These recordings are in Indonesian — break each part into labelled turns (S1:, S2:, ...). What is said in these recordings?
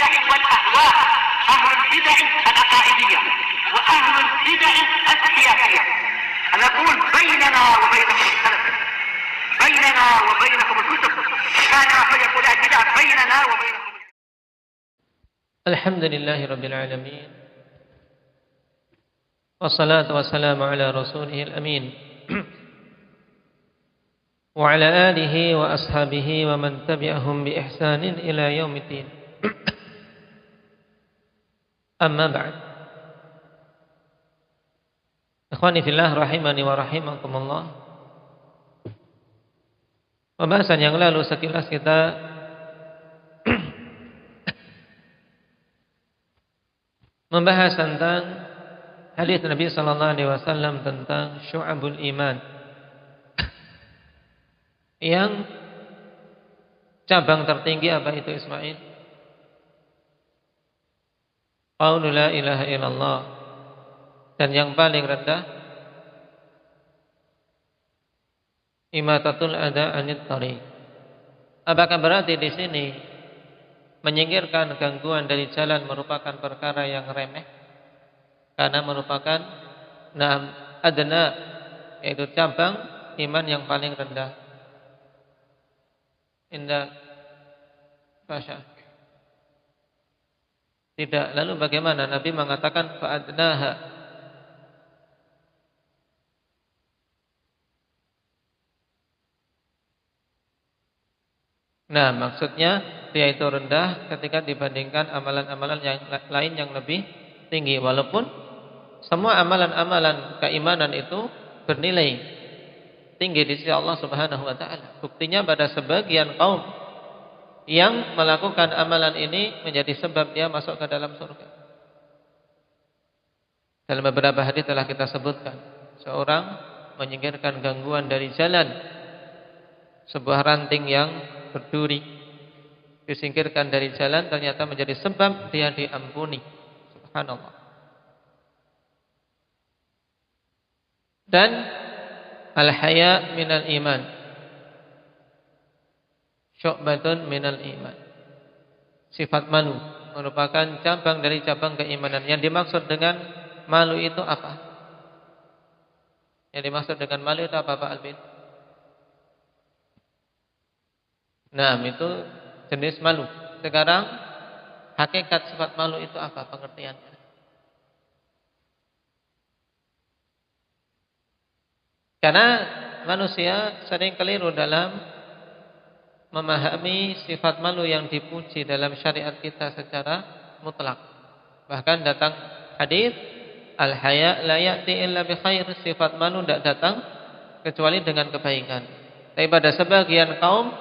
S1: البدع والأهواء، أهل البدع العقائدية وأهل البدع السياسية. نقول بيننا وبينكم السلف، بيننا وبينكم الكتب، كان فيقول البدع بيننا وبينكم.
S2: الحمد لله رب العالمين، والصلاة والسلام على رسوله الأمين وعلى آله وأصحابه ومن تبعهم بإحسان إلى يوم الدين. أما بعد. Ikhwani fillah rahimani wa rahimakumullah. Pembahasan yang lalu sekilas kita membahas tentang hadis Nabi sallallahu alaihi wasallam tentang syu'abul iman, yang cabang tertinggi apa itu Ismail? Qaulu la ilaha illallah. Dan yang paling rendah imatatul adha anit thariq. Apakah berarti di sini menyingkirkan gangguan dari jalan merupakan perkara yang remeh? Karena merupakan adna, yaitu cabang iman yang paling rendah. Indah Fasha. Tidak. Lalu bagaimana Nabi mengatakan fa'adnaha? Nah, maksudnya dia itu rendah ketika dibandingkan amalan-amalan yang lain yang lebih tinggi. Walaupun semua amalan-amalan keimanan itu bernilai tinggi di sisi Allah Subhanahu wa taala. Buktinya pada sebagian kaum yang melakukan amalan ini menjadi sebab dia masuk ke dalam surga. Dalam beberapa hadis telah kita sebutkan, seorang menyingkirkan gangguan dari jalan, sebuah ranting yang berduri disingkirkan dari jalan, ternyata menjadi sebab dia diampuni. Subhanallah. Dan al-haya minal iman, syu'batun minal iman. Sifat malu merupakan cabang dari cabang keimanan. Yang dimaksud dengan malu itu apa? Yang dimaksud dengan malu itu apa Pak Albin? Nah, itu jenis malu. Sekarang hakikat sifat malu itu apa pengertiannya? Karena manusia sering keliru dalam memahami sifat malu yang dipuji dalam syariat kita secara mutlak. Bahkan datang hadis al-haya la ya'ti illa bi khair, sifat malu tidak datang kecuali dengan kebaikan. Tapi pada sebagian kaum,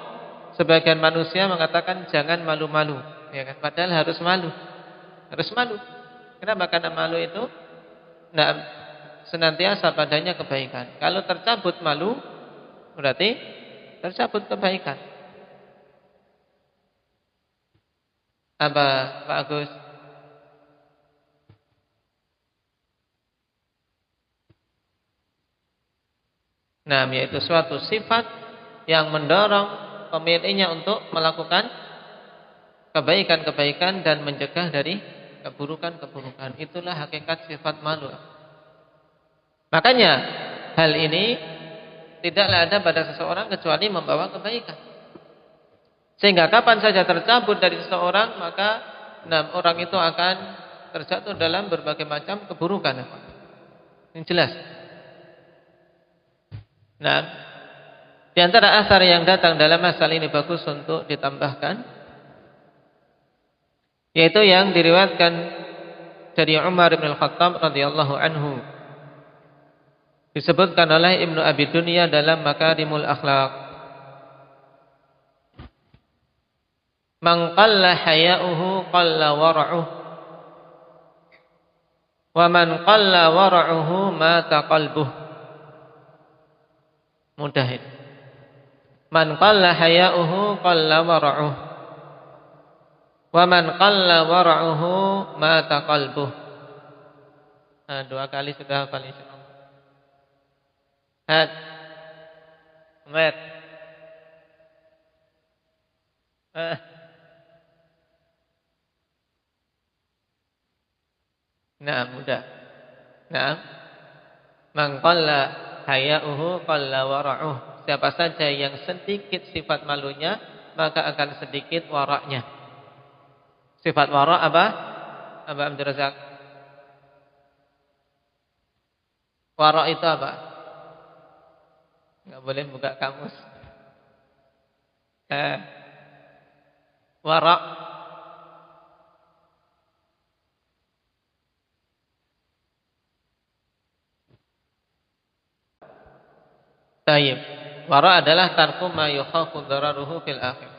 S2: sebagian manusia mengatakan jangan malu-malu, ya kan? Padahal harus malu. Harus malu. Kenapa? Karena malu itu senantiasa padanya kebaikan. Kalau tercabut malu, berarti tercabut kebaikan. Apa Pak Agus? Nah, yaitu suatu sifat yang mendorong pemiliknya untuk melakukan kebaikan-kebaikan dan mencegah dari keburukan-keburukan. Itulah hakikat sifat malu. Makanya hal ini tidaklah ada pada seseorang kecuali membawa kebaikan. Sehingga kapan saja tercabut dari seseorang, maka orang itu akan terjatuh dalam berbagai macam keburukan. Ini jelas. Nah, di antara asar yang datang dalam masalah ini bagus untuk ditambahkan, yaitu yang diriwayatkan dari Umar bin Al-Khattab radhiyallahu anhu, disebutkan oleh Ibnu Abi Dunya dalam Makarimul Akhlaq. Man qalla haya'uhu qalla wara'uhu, wa man qalla wara'uhu mata qalbuhu. Mudah ini. Man qalla haya'uhu qalla wara'uhu, wa man qalla wara'uhu mata qalbuhu. Nah, 2 kali sudah hafal insyaallah. Had Ahmad. Nah, mudah. Nah, man qalla haya'uhu qalla wara'uh. Siapa saja yang sedikit sifat malunya, maka akan sedikit waraknya. Sifat wara' apa? Apa Abdul Razak? Wara' itu apa? Enggak boleh buka kamus. Wara' Tayyib. Wara' adalah tarku ma yukhafu dhararuhu fil akhir.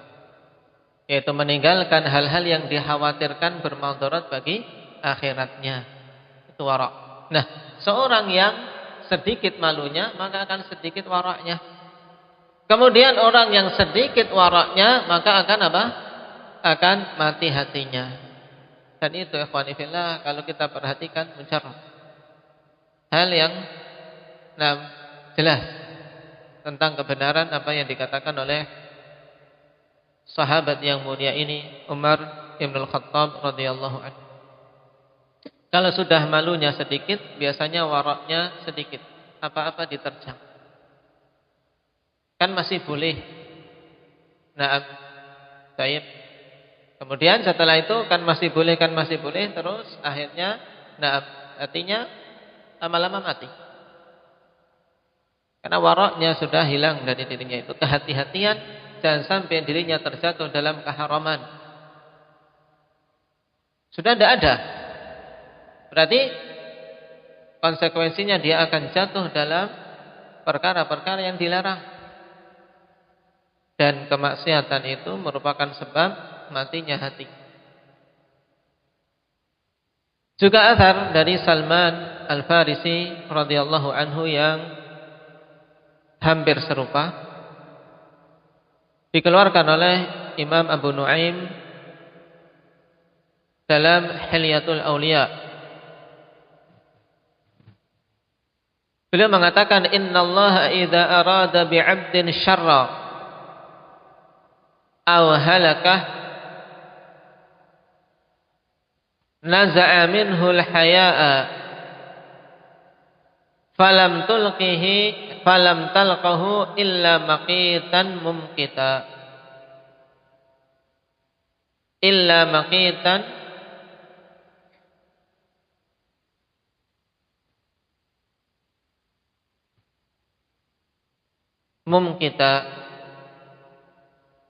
S2: Yaitu meninggalkan hal-hal yang dikhawatirkan bermudarat bagi akhiratnya. Itu wara'. Nah, seorang yang sedikit malunya, maka akan sedikit waraknya. Kemudian orang yang sedikit waraknya, maka akan apa? Akan mati hatinya. Dan itu ikhwani fillah, kalau kita perhatikan mujarrad. Hal yang jelas tentang kebenaran apa yang dikatakan oleh sahabat yang mulia ini, Umar Ibn Al-Khattab radhiyallahu anhu. Kalau sudah malunya sedikit, biasanya waraknya sedikit. Apa-apa diterjang. Kan masih boleh. Baik. Kemudian setelah itu kan masih boleh, terus akhirnya artinya lama-lama mati. Karena waraknya sudah hilang dari dirinya itu. Kehati-hatian jangan sampai dirinya terjatuh dalam keharaman. Sudah tidak ada. Berarti konsekuensinya dia akan jatuh dalam perkara-perkara yang dilarang. Dan kemaksiatan itu merupakan sebab matinya hati. Juga athar dari Salman Al-Farisi radhiyallahu anhu yang hampir serupa dikeluarkan oleh Imam Abu Nuaim dalam Hilyatul Auliya. Beliau mengatakan, innallaha idza arada bi'abdin syarra aw halakah naza'a minhu al-haya'a falam talqahu illa maqitan mumqita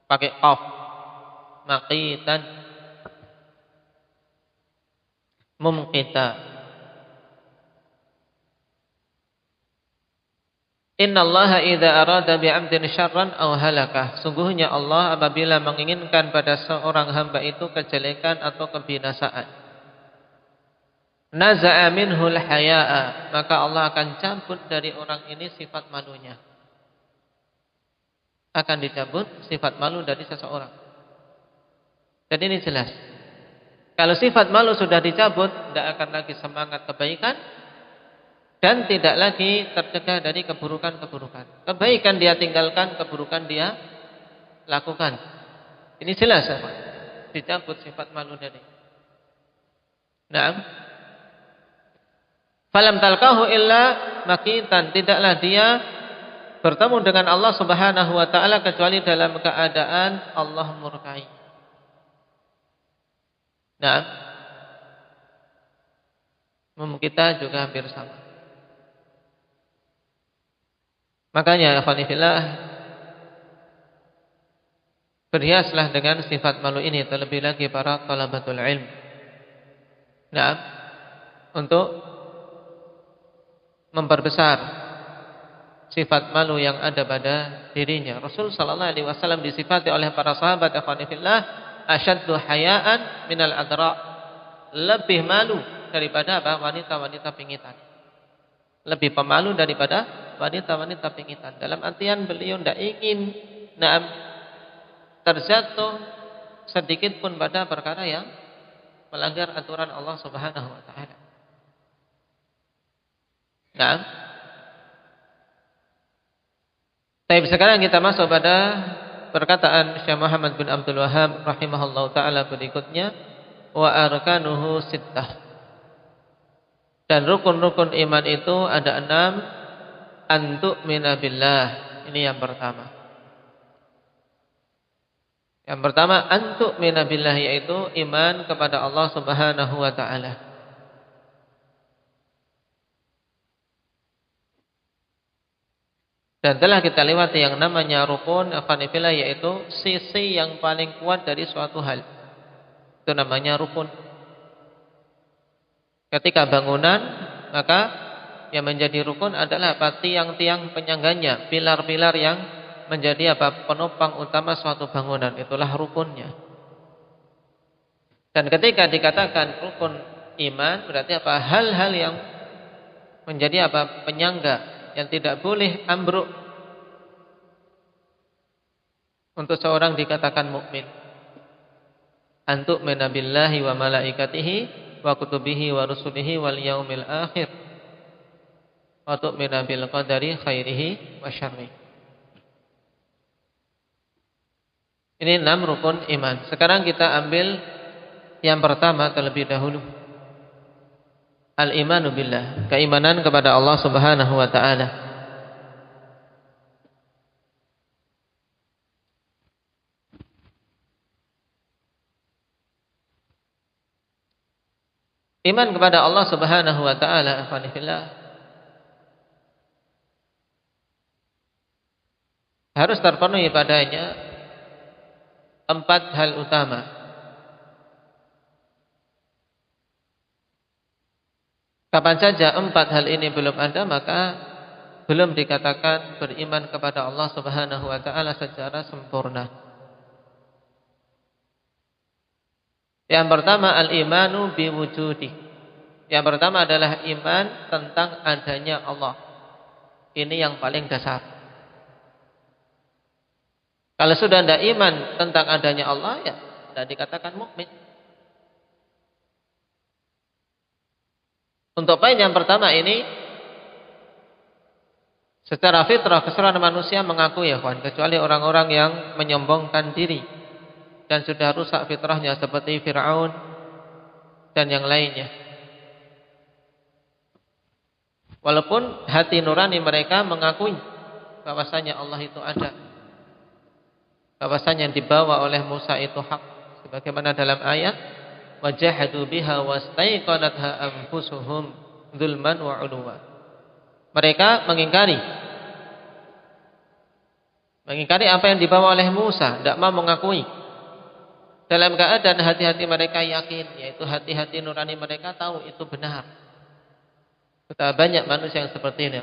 S2: pakai qaf, maqitan mumqita. Innallaha idza arada bi'abdin syarran aw halakah. Sungguhnya Allah apabila menginginkan pada seorang hamba itu kejelekan atau kebinasaan, naza'a minhul haya'a, maka Allah akan cabut dari orang ini sifat malunya. Akan dicabut sifat malu dari seseorang. Jadi ini jelas. Kalau sifat malu sudah dicabut, tidak akan lagi semangat kebaikan dan tidak lagi tercegah dari keburukan-keburukan. Kebaikan dia tinggalkan, keburukan dia lakukan. Ini jelas apa? Dicabut sifat malu dari. Naam. Falam talqahu illa maqitan, tidaklah dia bertemu dengan Allah Subhanahu wa taala kecuali dalam keadaan Allah murkai. Nah, kita juga hampir sama. Makanya ikhwan fillah, berhiaslah dengan sifat malu ini, terlebih lagi para talabatul ilm. Nah, untuk memperbesar sifat malu yang ada pada dirinya. Rasul sallallahu alaihi wasallam disifati oleh para sahabat ikhwan fillah asyaddu hayaan minal adra, lebih malu daripada apa? Wanita-wanita pingitan. Lebih pemalu daripada wanita-wanita pingitan. Dalam artian beliau tidak ingin terjatuh sedikit pun pada perkara yang melanggar aturan Allah Subhanahu wa taala. Nah, tapi sekarang kita masuk pada perkataan Syekh Muhammad bin Abdul Wahhab rahimahullahu taala berikutnya, wa arkanuhu sittah. Dan rukun-rukun iman itu ada 6. Antu'mina billah. Ini yang pertama. Yang pertama, antu'mina billah, yaitu iman kepada Allah Subhanahu wa ta'ala. Dan telah kita lewati yang namanya rukun afanifillah, yaitu sisi yang paling kuat dari suatu hal. Itu namanya rukun. Ketika bangunan, maka yang menjadi rukun adalah tiang-tiang penyangganya, pilar-pilar yang menjadi penopang utama suatu bangunan. Itulah rukunnya. Dan ketika dikatakan rukun iman, berarti hal-hal yang menjadi penyangga, yang tidak boleh ambruk untuk seorang dikatakan mukmin. Antu'mina billahi wa malaikatihi wa kutubihi wa rusulihi wal yaumil akhir wa tu'mina bil qadari khairihi wa syarrihi. Ini 6 rukun iman. Sekarang kita ambil yang pertama terlebih dahulu. Al-imanu billah, keimanan kepada Allah Subhanahu wa ta'ala. Iman kepada Allah Subhanahu wa ta'ala, afanillah, harus terpenuhi padanya 4 hal utama. Kapan saja 4 hal ini belum ada, maka belum dikatakan beriman kepada Allah Subhanahu wa ta'ala secara sempurna. Yang pertama, al-imanu biwujudi. Yang pertama adalah iman tentang adanya Allah. Ini yang paling dasar. Kalau sudah tidak iman tentang adanya Allah, ya tidak dikatakan mukmin. Untuk poin yang pertama ini, secara fitrah keseluruhan manusia mengaku, ya kawan, kecuali orang-orang yang menyombongkan diri dan sudah rusak fitrahnya seperti Fir'aun dan yang lainnya. Walaupun hati nurani mereka mengakui bahwasanya Allah itu ada, bahwasanya yang dibawa oleh Musa itu hak, sebagaimana dalam ayat wajahadu biha wastaiqanatha anfusuhum dzulman wa 'uluwa. Mereka mengingkari apa yang dibawa oleh Musa, tidak mau mengakui. Dalam keadaan hati-hati mereka yakin, yaitu hati-hati nurani mereka tahu itu benar. Betapa banyak manusia yang seperti ini.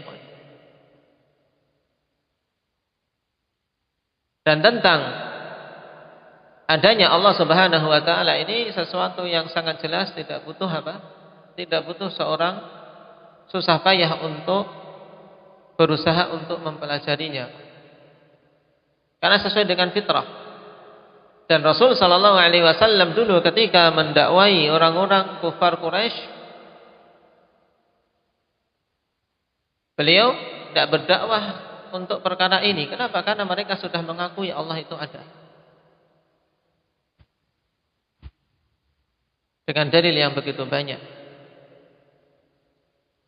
S2: Dan tentang adanya Allah Subhanahu wa ta'ala ini sesuatu yang sangat jelas, tidak butuh tidak butuh seorang susah payah untuk berusaha untuk mempelajarinya, karena sesuai dengan fitrah. Dan Rasul sallallahu alaihi wasallam dulu ketika mendakwai orang-orang kufar Quraisy, beliau tidak berdakwah untuk perkara ini. Kenapa? Karena mereka sudah mengakui Allah itu ada. Dengan dalil yang begitu banyak,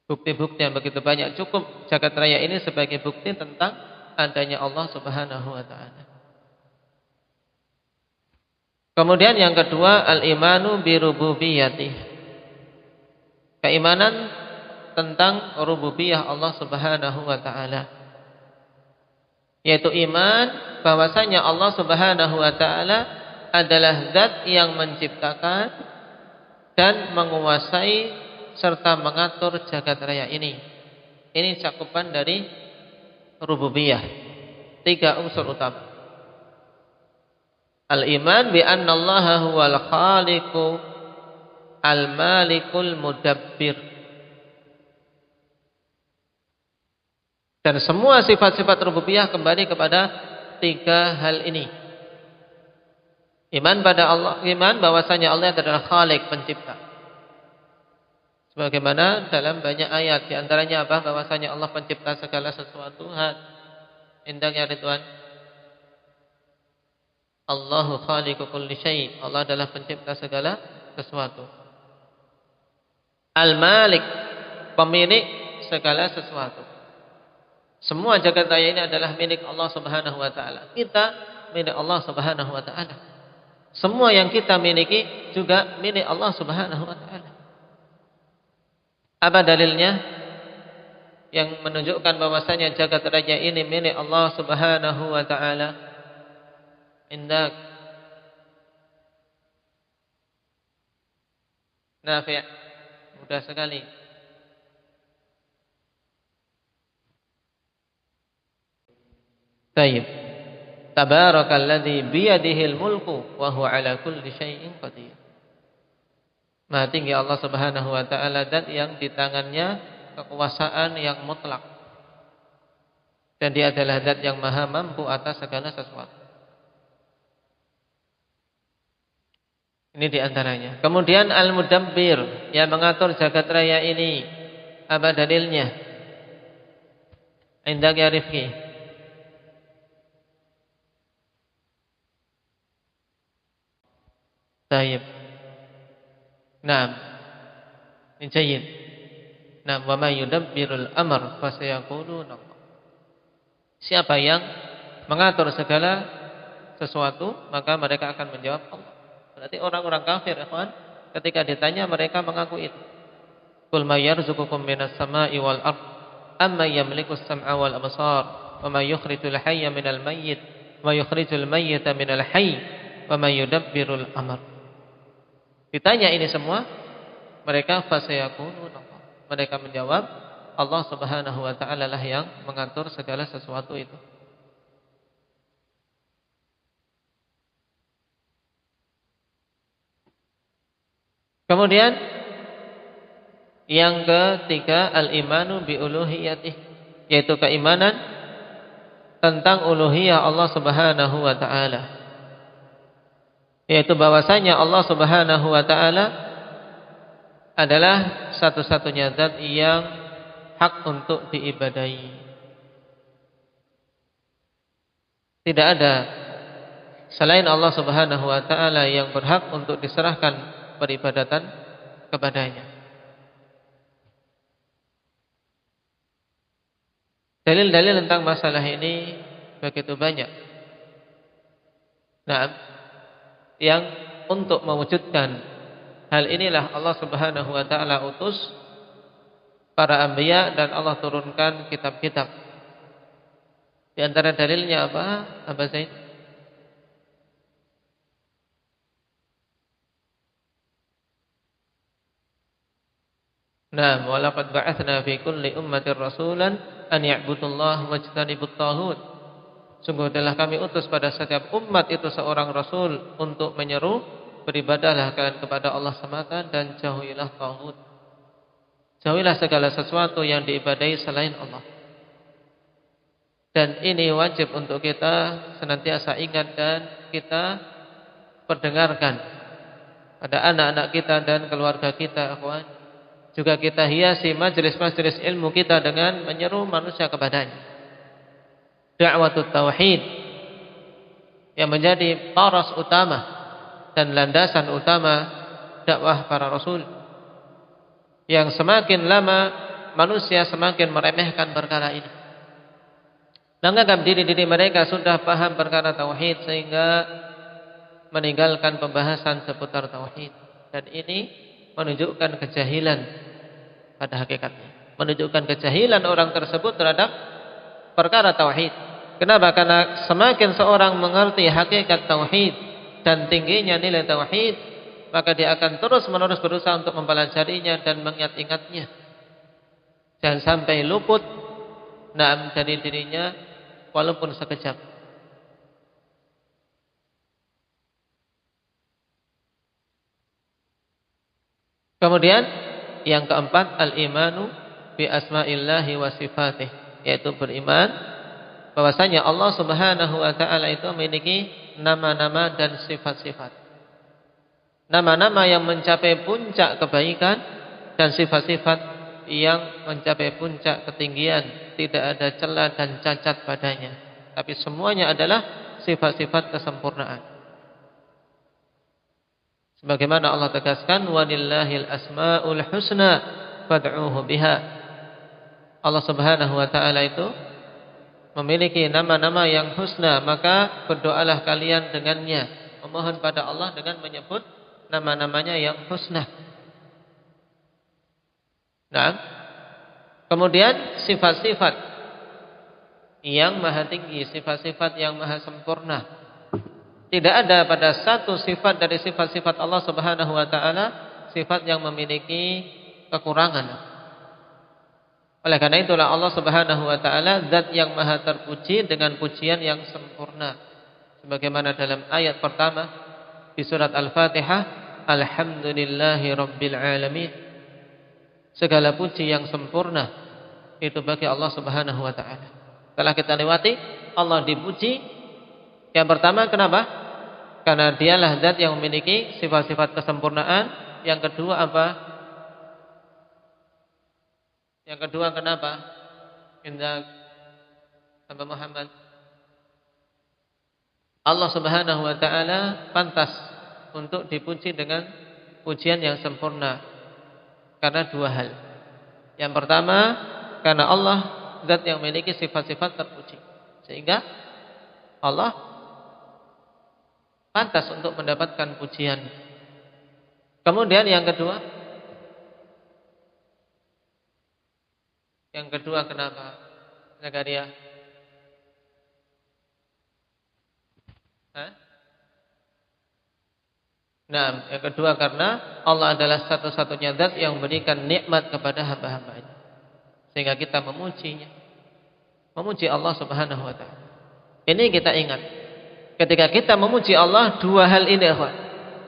S2: bukti-bukti yang begitu banyak, cukup jagat raya ini sebagai bukti tentang adanya Allah Subhanahu wa ta'ala. Kemudian yang kedua, al-imanu bi rububiyyatih, keimanan tentang rububiyah Allah Subhanahu wa ta'ala, yaitu iman bahwasanya Allah Subhanahu wa ta'ala adalah zat yang menciptakan dan menguasai serta mengatur jagat raya ini. Ini cakupan dari rububiyah, 3 unsur utama. Al-iman bi anna Allah huwal khaliqu al-malikul mudabbir. Dan semua sifat-sifat rububiyah kembali kepada 3 hal ini. Iman pada Allah, iman bahwasanya Allah adalah Khaliq, pencipta. Sebagaimana dalam banyak ayat, di antaranya bahwasanya Allah pencipta segala sesuatu. Indahnya Ridwan, Allahu khaliqu kulli syai', Allah adalah pencipta segala sesuatu. Al-Malik, pemilik segala sesuatu. Semua jagat raya ini adalah milik Allah Subhanahu wa taala. Kita milik Allah Subhanahu wa taala. Semua yang kita miliki juga milik Allah Subhanahu wa taala. Apa dalilnya yang menunjukkan bahwasanya jagat raya ini milik Allah Subhanahu wa taala? Indak Nafi', mudah sekali. Baik. Tabarakalladzi biyadihil mulku wa huwa ala kulli syai'in qadir. Maha tinggi Allah Subhanahu wa taala, dan yang di tangannya kekuasaan yang mutlak. Dan Dia adalah zat yang maha mampu atas segala sesuatu. Ini di antaranya. Kemudian Al-Mudabbir, yang mengatur jagat raya ini. Apa dalilnya? Indak ya Rifki. Taib. Naam. Ini jayyid. Naam, wa may yudabbirul amr fa sayaquluna Allah. Siapa yang mengatur segala sesuatu, maka mereka akan menjawab Allah. Berarti orang-orang kafir, ikhwan, ketika ditanya mereka mengaku itu. Qul may yarzuqukum minas sama'i wal ard amma yamlikus sam'a wal absar wa may yukhrijul hayya minal mayyit wa yukhrijul mayyita minal hayy wa may yudabbirul amr. Ditanya ini semua, mereka fasayaquluna Allah. Mereka menjawab Allah Subhanahu wa taala lah yang mengatur segala sesuatu itu. Kemudian yang ketiga, al-imanu bi uluhiyatih, yaitu keimanan tentang uluhiyah Allah Subhanahu wa taala. Yaitu bahwasanya Allah Subhanahu wa taala adalah satu-satunya zat yang hak untuk diibadahi. Tidak ada selain Allah Subhanahu wa taala yang berhak untuk diserahkan peribadatan kepadanya. Dalil-dalil tentang masalah ini begitu banyak. Nah, yang untuk mewujudkan hal inilah Allah Subhanahu wa taala utus para anbiya dan Allah turunkan kitab-kitab. Di antara dalilnya apa? Apa Zaid? Naam, wa laqad ba'atsna fi kulli ummatin rasulan an ya'budullaha wajtanibut taghut. Sungguh telah kami utus pada setiap umat itu seorang rasul untuk menyeru, beribadahlah kalian kepada Allah semata dan jauhilah taghut. Jauhilah segala sesuatu yang diibadahi selain Allah. Dan ini wajib untuk kita senantiasa ingat dan kita perdengarkan pada anak-anak kita dan keluarga kita, akhwan. Juga kita hiasi majelis-majelis ilmu kita dengan menyeru manusia kepadanya. Da'watut tauhid yang menjadi paras utama dan landasan utama dakwah para rasul, yang semakin lama manusia semakin meremehkan perkara ini. Menganggap diri-diri mereka sudah paham perkara tauhid sehingga meninggalkan pembahasan seputar tauhid, dan ini menunjukkan kejahilan pada hakikatnya, menunjukkan kejahilan orang tersebut terhadap perkara tauhid. Kenapa? Karena semakin seorang mengerti hakikat tauhid dan tingginya nilai tauhid, maka dia akan terus-menerus berusaha untuk mempelajarinya dan mengingat-ingatnya. Jangan sampai luput dari dirinya walaupun sekejap. Kemudian yang keempat, al-imanu bi asma'illahi wa sifatih, yaitu beriman bahwasanya Allah Subhanahu wa taala itu memiliki nama-nama dan sifat-sifat. Nama-nama yang mencapai puncak kebaikan dan sifat-sifat yang mencapai puncak ketinggian, tidak ada celah dan cacat padanya. Tapi semuanya adalah sifat-sifat kesempurnaan. Sebagaimana Allah tegaskan, walillahil asmaul husna fad'uuhu biha. Allah Subhanahu wa taala itu memiliki nama-nama yang husna, maka berdoalah kalian dengannya. Memohon pada Allah dengan menyebut nama-namanya yang husna. Nah, kemudian sifat-sifat yang maha tinggi, sifat-sifat yang maha sempurna. Tidak ada pada satu sifat dari sifat-sifat Allah Subhanahu wa taala sifat yang memiliki kekurangan. Oleh karena itulah Allah Subhanahu wa taala zat yang maha terpuji dengan pujian yang sempurna. Sebagaimana dalam ayat pertama di surat Al-Fatihah, alhamdulillahi rabbil alamin. Segala puji yang sempurna itu bagi Allah Subhanahu wa taala. Setelah kita lewati Allah dipuji. Yang pertama kenapa? Karena dialah zat yang memiliki sifat-sifat kesempurnaan. Yang kedua apa? Yang kedua kenapa? Indah Nabi Muhammad, Allah Subhanahu wa taala pantas untuk dipuji dengan pujian yang sempurna. Karena dua hal. Yang pertama, karena Allah zat yang memiliki sifat-sifat terpuji, sehingga Allah pantas untuk mendapatkan pujian. Kemudian yang kedua, kenapa? Zakaria? Nah, yang kedua karena Allah adalah satu-satunya zat yang memberikan nikmat kepada hamba-hambanya, sehingga kita memujinya, memuji Allah Subhanahu wa taala. Ini kita ingat. Ketika kita memuji Allah, dua hal ini,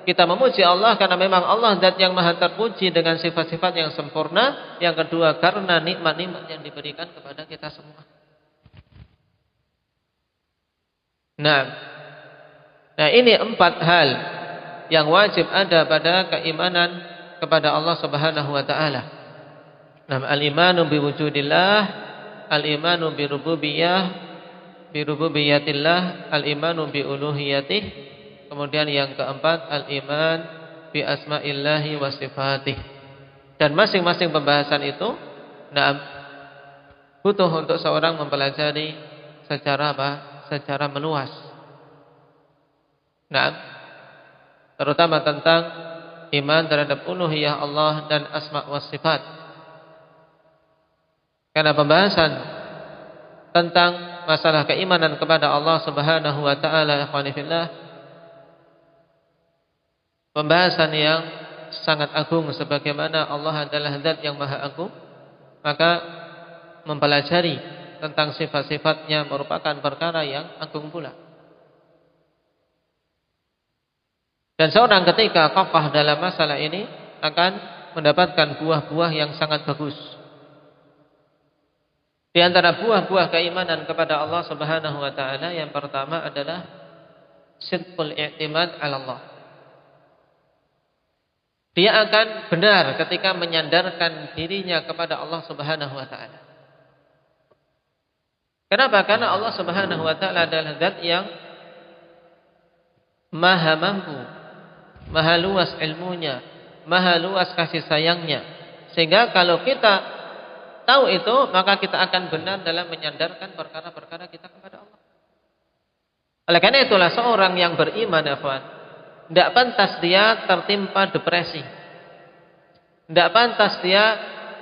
S2: kita memuji Allah karena memang Allah zat yang maha terpuji dengan sifat-sifat yang sempurna. Yang kedua karena nikmat-nikmat yang diberikan kepada kita semua. Nah ini empat hal yang wajib ada pada keimanan kepada Allah Subhanahu wa taala. Al-imanu biwujudillah, al-imanu birububiyatillah, al-imanu biuluhiyatih. Kemudian yang keempat, al-iman bi asma'illahi wa sifatih. Dan masing-masing pembahasan itu butuh untuk seorang mempelajari secara secara meluas. Terutama tentang iman terhadap uluhiyah Allah dan asma wa sifat. Karena pembahasan tentang masalah keimanan kepada Allah Subhanahu wa taala, ikhwani fillah, pembahasan yang sangat agung. Sebagaimana Allah adalah zat yang maha agung, maka mempelajari tentang sifat-sifatnya merupakan perkara yang agung pula. Dan seorang ketika kokoh dalam masalah ini akan mendapatkan buah-buah yang sangat bagus. Di antara buah-buah keimanan kepada Allah Subhanahu wa taala, yang pertama adalah sidqul i'timad 'ala Allah. Dia akan benar ketika menyandarkan dirinya kepada Allah Subhanahu wa taala. Kenapa? Karena Allah Subhanahu wa taala adalah zat yang maha mampu, maha luas ilmunya, maha luas kasih sayangnya. Sehingga kalau kita tahu itu, maka kita akan benar dalam menyandarkan perkara-perkara kita kepada Allah. Oleh karena itulah seorang yang beriman, tidak pantas dia tertimpa depresi, tidak pantas dia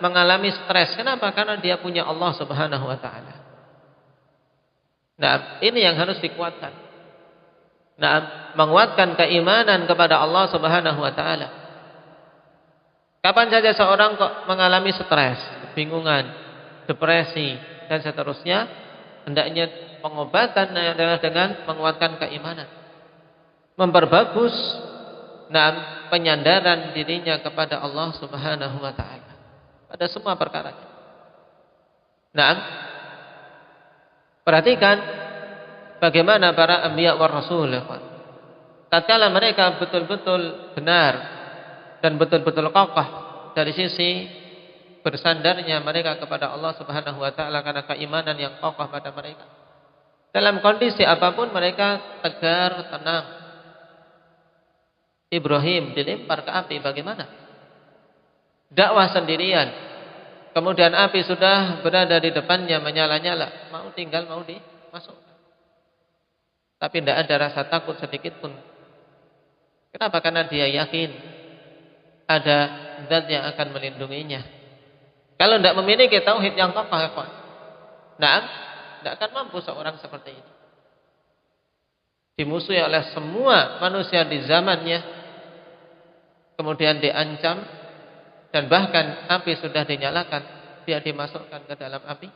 S2: mengalami stres. Kenapa? Karena dia punya Allah Subhanahu wa taala. Ini yang harus dikuatkan. Menguatkan keimanan kepada Allah Subhanahu wa taala. Kapan saja seorang kok mengalami stres, kebingungan, depresi dan seterusnya, hendaknya pengobatan adalah dengan menguatkan keimanan, memperbagus penyandaran dirinya kepada Allah Subhanahu wa taala pada semua perkara. Perhatikan bagaimana para anbiya wa rasul, tatkala mereka betul-betul benar dan betul-betul kokoh dari sisi bersandarnya mereka kepada Allah Subhanahu wa taala karena keimanan yang kokoh pada mereka. Dalam kondisi apapun mereka tegar, tenang. Ibrahim dilempar ke api, bagaimana? Dakwah sendirian. kemudian api sudah berada di depannya menyala-nyala, mau tinggal mau dimasukkan. Tapi tidak ada rasa takut sedikit pun. Kenapa? Karena dia yakin ada zat yang akan melindunginya. Kalau tidak memiliki tauhid yang kokoh, nah, tidak akan mampu seorang seperti ini. Dimusuhi oleh semua manusia di zamannya, kemudian diancam, dan bahkan api sudah dinyalakan, dia dimasukkan ke dalam api.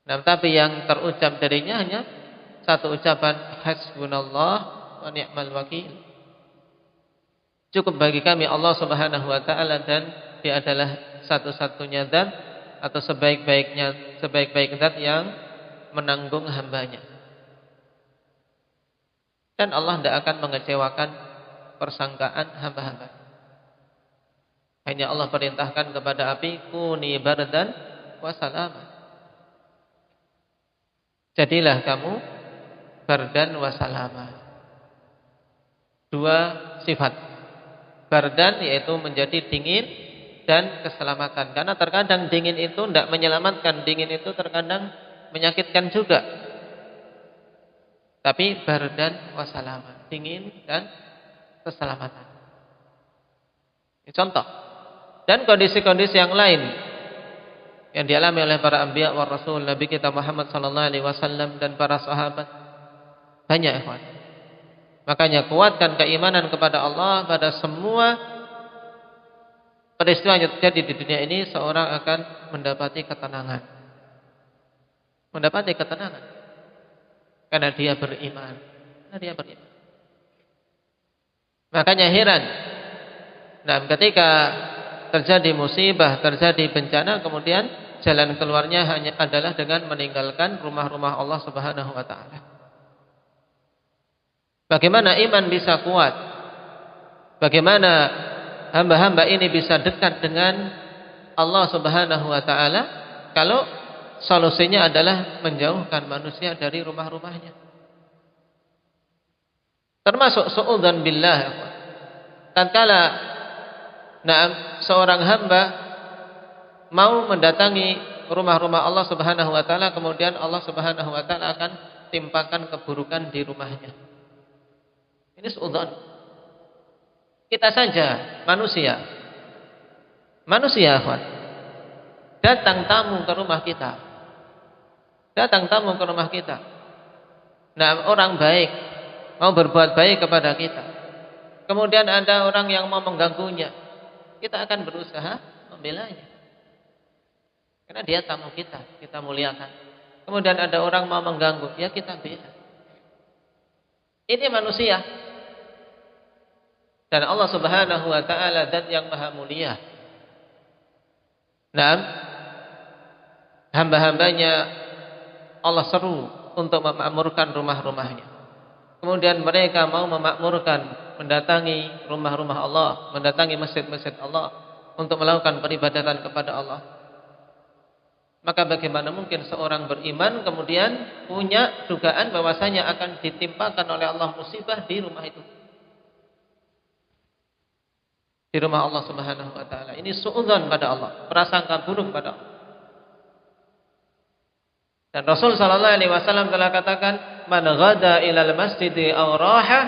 S2: Nah, tapi yang terucap darinya hanya satu ucapan, hasbunallah wa ni'mal wakil. Cukup bagi kami Allah Subhanahu wa taala, dan dia adalah satu-satunya zat atau sebaik-baik zat yang menanggung hambanya. Dan Allah tidak akan mengecewakan persangkaan hamba-hamba. Hanya Allah perintahkan kepada api, kuni bardan wa salama. Jadilah kamu bardan wa salama. Dua sifat. Bardan yaitu menjadi dingin, dan keselamatan. Karena terkadang dingin itu tidak menyelamatkan, dingin itu terkadang menyakitkan juga. Tapi bardan wa salama, dingin dan keselamatan. Ini contoh. Dan kondisi-kondisi yang lain yang dialami oleh para anbiya wa rasul, Nabi kita Muhammad sallallahu alaihi wasallam dan para sahabat banyak, ikhwan. Makanya kuatkan keimanan kepada Allah. Pada semua peristiwa yang terjadi di dunia ini, seorang akan mendapati ketenangan. Mendapati ketenangan. Karena dia beriman. Makanya heran. Nah, ketika terjadi musibah, terjadi bencana, kemudian jalan keluarnya hanya adalah dengan meninggalkan rumah-rumah Allah Subhanahu wa taala. Bagaimana iman bisa kuat? Bagaimana hamba-hamba ini bisa dekat dengan Allah Subhanahu wa taala kalau solusinya adalah menjauhkan manusia dari rumah-rumahnya? Termasuk suudzan billah. Tatkala seorang hamba mau mendatangi rumah-rumah Allah Subhanahu wa taala, kemudian Allah Subhanahu wa taala akan timpakan keburukan di rumahnya. Ini suudzon. Kita saja manusia, ikhwan, datang tamu ke rumah kita. Nah, orang baik mau berbuat baik kepada kita. Kemudian ada orang yang mau mengganggunya. Kita akan berusaha membelanya. Karena dia tamu kita, kita muliakan. Kemudian ada orang mau mengganggu, ya kita bela. Ini manusia. Dan Allah Subhanahu wa taala zat yang maha mulia. Nah, hamba-hambanya Allah seru untuk memakmurkan rumah-rumahnya. Kemudian mereka mau memakmurkan, mendatangi rumah-rumah Allah, mendatangi masjid-masjid Allah untuk melakukan peribadatan kepada Allah. Maka bagaimana mungkin seorang beriman kemudian punya dugaan bahwasanya akan ditimpakan oleh Allah musibah di rumah itu, di rumah Allah Subhanahu wa taala. Ini suudzon pada Allah, prasangka buruk pada Allah. Dan Rasul sallallahu alaihi wasallam telah katakan, "Man ghada ilal masjidi aw raha,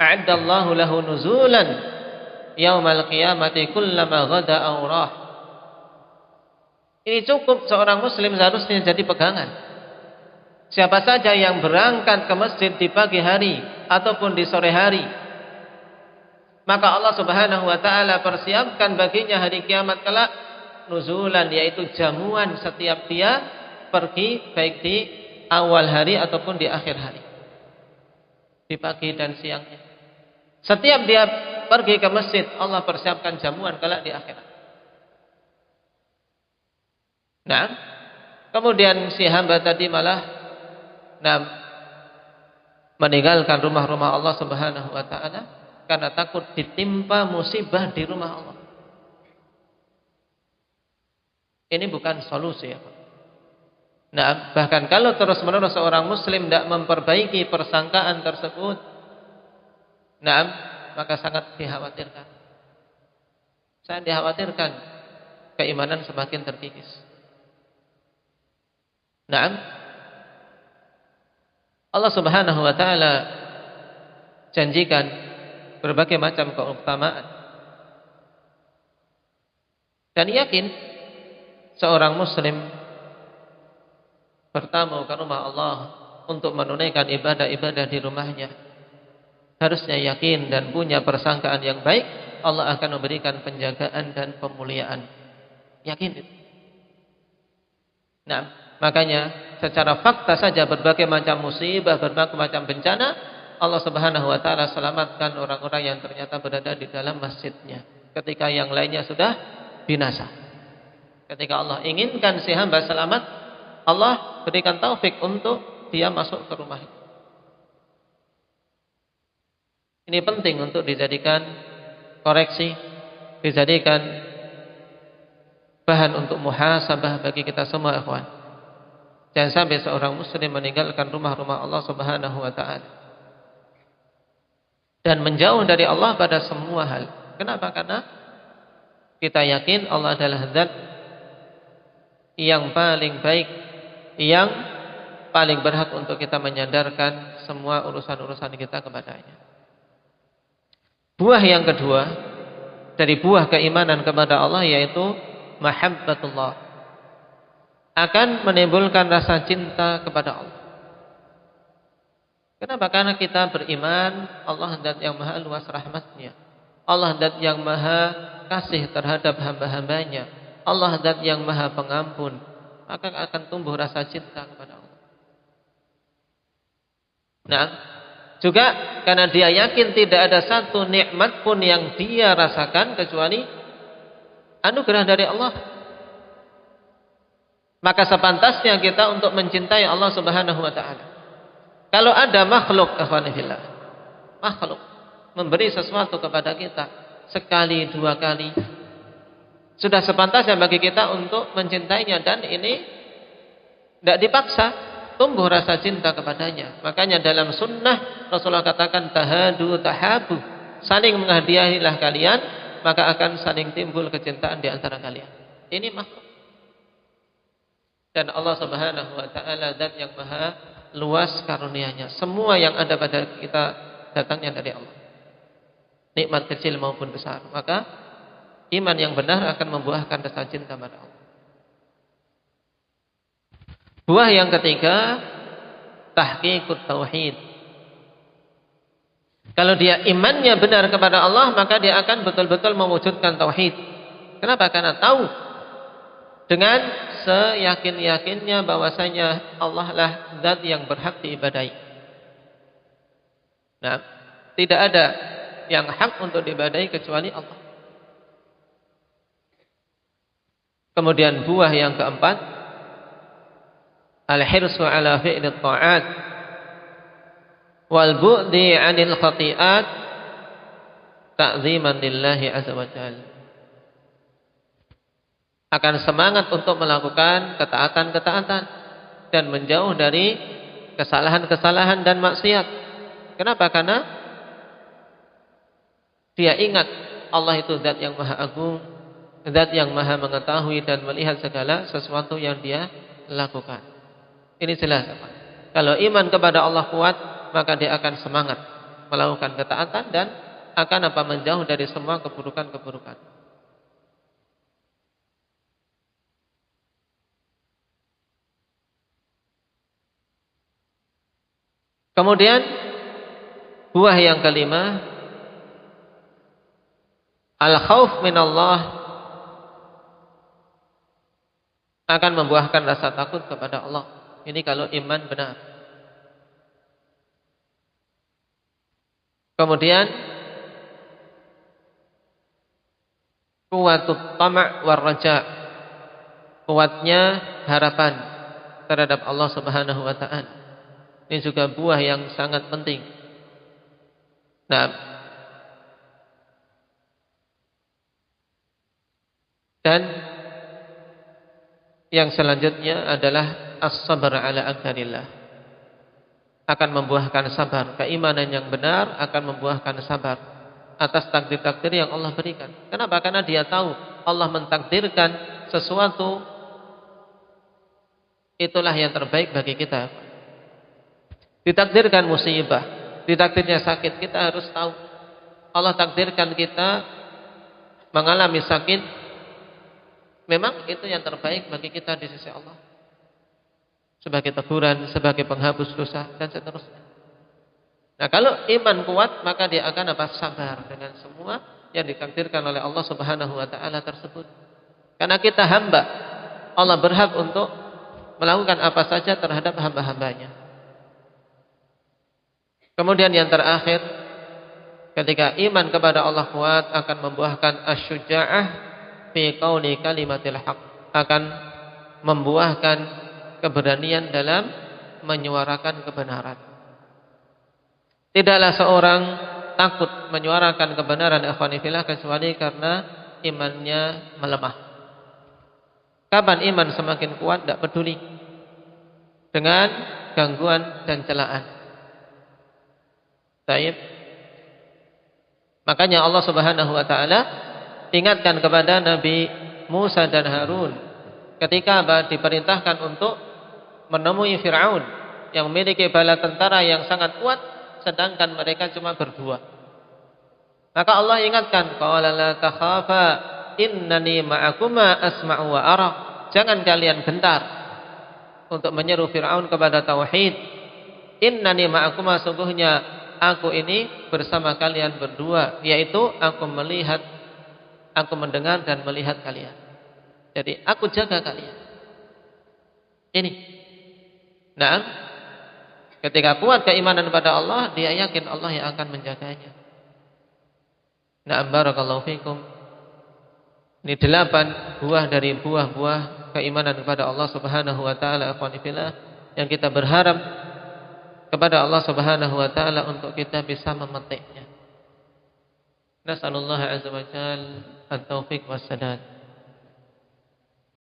S2: a'addallahu lahu nuzulan yaumal qiyamati kullama ghada aw rah." Ini cukup seorang muslim seharusnya jadi pegangan. Siapa saja yang berangkat ke masjid di pagi hari ataupun di sore hari, maka Allah Subhanahu wa taala persiapkan baginya hari kiamat kelak nuzulan, yaitu jamuan setiap dia pergi, baik di awal hari ataupun di akhir hari, di pagi dan siangnya. Setiap dia pergi ke masjid, Allah persiapkan jamuan kelak di akhirat. Nah, kemudian si hamba tadi malah meninggalkan rumah-rumah Allah Subhanahu wa taala karena takut ditimpa musibah di rumah Allah. Ini bukan solusi, ya Pak. Nah, bahkan kalau terus-menerus seorang muslim tidak memperbaiki persangkaan tersebut, maka sangat dikhawatirkan. Sangat dikhawatirkan keimanan semakin terkikis. Naam. Allah Subhanahu wa taala janjikan berbagai macam keutamaan. Dan yakin seorang muslim bertamu ke rumah Allah untuk menunaikan ibadah-ibadah di rumahnya, harusnya yakin dan punya persangkaan yang baik, Allah akan memberikan penjagaan dan pemuliaan. Yakin itu. Nah, makanya secara fakta saja berbagai macam musibah, berbagai macam bencana, Allah Subhanahu wa taala selamatkan orang-orang yang ternyata berada di dalam masjidnya ketika yang lainnya sudah binasa. Ketika Allah inginkan si hamba selamat, Allah berikan taufik untuk dia masuk ke rumah. Ini penting untuk dijadikan koreksi, dijadikan bahan untuk muhasabah bagi kita semua, ikhwan. Jangan sampai seorang muslim meninggalkan rumah-rumah Allah Subhanahu wa taala dan menjauh dari Allah pada semua hal. Kenapa? Karena kita yakin Allah adalah zat yang paling baik, yang paling berhak untuk kita menyandarkan semua urusan-urusan kita kepadanya. Buah yang kedua dari buah keimanan kepada Allah yaitu mahabbatullah, akan menimbulkan rasa cinta kepada Allah. Kenapa? Karena kita beriman Allah zat yang maha luas rahmatnya, Allah zat yang maha kasih terhadap hamba-hambanya, Allah zat yang maha pengampun, maka akan tumbuh rasa cinta kepada Allah. Nah, juga karena dia yakin tidak ada satu nikmat pun yang dia rasakan kecuali anugerah dari Allah. Maka sepantasnya kita untuk mencintai Allah Subhanahu wa taala. Kalau ada makhluk, ikhwanillah, makhluk memberi sesuatu kepada kita sekali, dua kali, sudah sepantasnya bagi kita untuk mencintainya, dan ini tidak dipaksa, tumbuh rasa cinta kepadanya. Makanya dalam sunnah Rasulullah katakan tahadu tahabu, saling menghadiahilah kalian, maka akan saling timbul kecintaan di antara kalian. Ini makhluk. Dan Allah Subhanahu wa taala zat yang maha luas karunia-Nya. Semua yang ada pada kita datangnya dari Allah. Nikmat kecil maupun besar. Maka iman yang benar akan membuahkan rasa cinta pada Allah. Buah yang ketiga, tahqiqut tauhid. Kalau dia imannya benar kepada Allah, maka dia akan betul-betul mewujudkan tauhid. Kenapa? Karena tahu dengan seyakin-yakinnya bahwasanya Allah lah zat yang berhak diibadahi. Nah, tidak ada yang hak untuk diibadahi kecuali Allah. Kemudian buah yang keempat, al-hirsu ala fi'li ta'at wal bu'di 'anil khati'at ta'ziman lillahi azza wa jalla. Akan semangat untuk melakukan ketaatan-ketaatan dan menjauh dari kesalahan-kesalahan dan maksiat. Kenapa? Karena dia ingat Allah itu zat yang maha agung, zat yang maha mengetahui dan melihat segala sesuatu yang dia lakukan. Ini jelas apa? Kalau iman kepada Allah kuat, maka dia akan semangat melakukan ketaatan dan akan menjauh dari semua keburukan-keburukan. Kemudian buah yang kelima, al-khauf minallah, akan membuahkan rasa takut kepada Allah. Ini kalau iman benar. Kemudian kuwatut tama' war raja, kuatnya harapan terhadap Allah Subhanahu wa taala. Ini juga buah yang sangat penting. Nah, dan yang selanjutnya adalah as-sabr ala aqdarillah. Akan membuahkan sabar. Keimanan yang benar akan membuahkan sabar atas takdir-takdir yang Allah berikan. Kenapa? Karena dia tahu Allah mentakdirkan sesuatu, itulah yang terbaik bagi kita. Ditakdirkan musibah, ditakdirnya sakit, kita harus tahu Allah takdirkan kita mengalami sakit, memang itu yang terbaik bagi kita di sisi Allah, sebagai teguran, sebagai penghapus dosa, dan seterusnya. Nah, kalau iman kuat, maka dia akan sabar dengan semua yang ditakdirkan oleh Allah Subhanahu wa taala tersebut. Karena kita hamba, Allah berhak untuk melakukan apa saja terhadap hamba-hambanya. Kemudian yang terakhir, ketika iman kepada Allah kuat, akan membuahkan asyuja'ah fi qauli kalimatil haq, akan membuahkan keberanian dalam menyuarakan kebenaran. Tidaklah seorang takut menyuarakan kebenaran ikhwanifillah kecuali karena imannya melemah. Kapan iman semakin kuat? Tidak peduli dengan gangguan dan celaan. Baik. Makanya Allah Subhanahu wa taala ingatkan kepada Nabi Musa dan Harun ketika diperintahkan untuk menemui Firaun yang memiliki bala tentara yang sangat kuat, sedangkan mereka cuma berdua. Maka Allah ingatkan, qala la takhafa innani ma'akuma asma'u wa ara. Jangan kalian gentar untuk menyeru Firaun kepada tauhid. Innani ma'akuma, sungguhnya aku ini bersama kalian berdua, yaitu aku melihat, aku mendengar dan melihat kalian. Jadi aku jaga kalian. Ini. Nah, ketika kuat keimanan pada Allah, dia yakin Allah yang akan menjaganya. Na'am, barakallahu fikum. Ini 8 buah dari buah-buah keimanan kepada Allah Subhanahu wa taala, ikhwanifillah, yang kita berharap kepada Allah Subhanahu wa taala untuk kita bisa memetiknya. Nasallallahu azza wa jalla at-taufiq was sadad.